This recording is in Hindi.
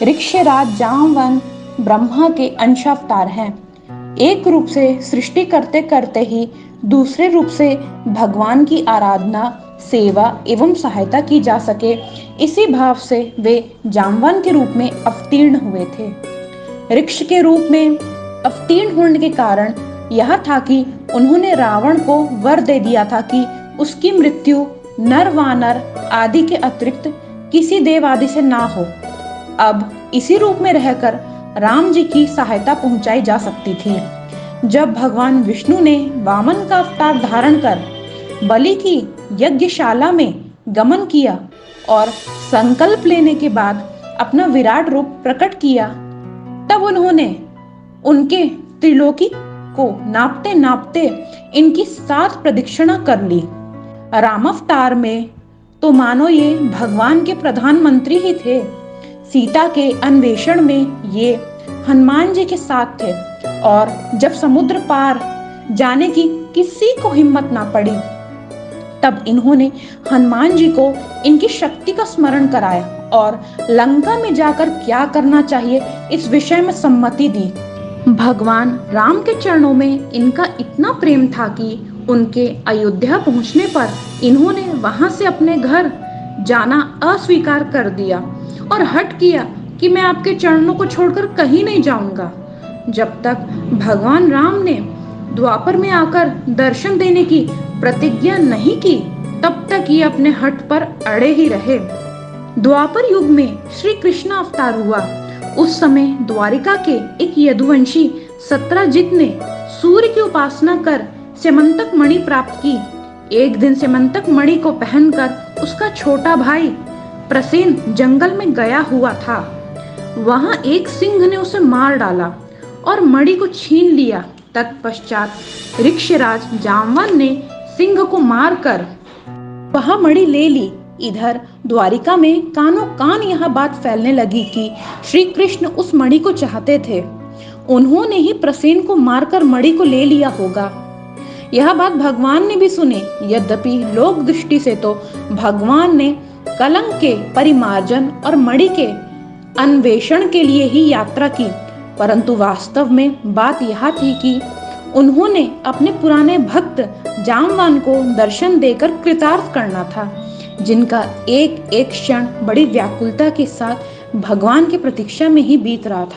ऋक्षराज जामवन ब्रह्मा के अंश अवतार हैं। एक रूप से सृष्टि करते करते ही दूसरे रूप से भगवान की आराधना, सेवा एवं सहायता की जा सके, इसी भाव से वे जामवन के रूप में अवतीर्ण हुए थे। ऋक्ष के रूप में अवतीर्ण होने के कारण यह था कि उन्होंने रावण को वर दे दिया था कि उसकी मृत्यु नर वानर आदि के अतिरिक्त किसी देव आदि से ना हो। अब इसी रूप में रहकर राम जी की सहायता पहुंचाई जा सकती थी। जब भगवान विष्णु ने वामन का अवतार धारण कर बलि की यज्ञशाला में गमन किया और संकल्प लेने के बाद अपना विराट रूप प्रकट किया, तब उन्होंने उनके त्रिलोकी को नापते नापते इनकी 7 प्रदक्षिणा कर ली। राम अवतार में तो मानो ये भगवान के प्रधानमंत्री ही थे। सीता के अन्वेषण में ये हनुमान जी के साथ थे और जब समुद्र पार जाने की किसी को हिम्मत ना पड़ी, तब इन्होंने हनुमान जी को इनकी शक्ति का स्मरण कराया और लंका में जाकर क्या करना चाहिए इस विषय में सम्मति दी। भगवान राम के चरणों में इनका इतना प्रेम था कि उनके अयोध्या पहुंचने पर इन्होंने वहां से अपने घर जाना अस्वीकार कर दिया और हठ किया कि मैं आपके चरणों को छोड़कर कहीं नहीं जाऊंगा। जब तक भगवान राम ने द्वापर में आकर दर्शन देने की प्रतिज्ञा नहीं की, तब तक ये अपने हठ पर अड़े ही रहे। द्वापर युग में श्री कृष्ण अवतार हुआ। उस समय द्वारिका के एक यदुवंशी सत्यजित ने सूर्य की उपासना कर स्यमंतक मणि प्राप्त की। एक दिन स्यमंतक मणि को पहनकर उसका छोटा भाई प्रसेन जंगल में गया हुआ था। वहां एक सिंह ने उसे मार डाला और मणि को छीन लिया। तत्पश्चात ऋक्षराज जामवन ने सिंह को मारकर वह मणि ले ली। इधर द्वारिका में कानों कान यह बात फैलने लगी कि श्री कृष्ण उस मणि को चाहते थे। उन्होंने ही प्रसेन को मारकर मणि को ले लिया होगा। यह बात भगवान ने भी सुनी। यद्यपि लोक दृष्टि से तो भगवान ने कलंक के परिमार्जन और मणि के अन्वेषण के लिए ही यात्रा की, परंतु वास्तव में बात यह थी कि उन्होंने अपने पुराने भक्त जामवान को दर्शन देकर कृतार्थ करना था, जिनका एक एक क्षण बड़ी व्याकुलता के साथ भगवान की प्रतीक्षा में ही बीत रहा था।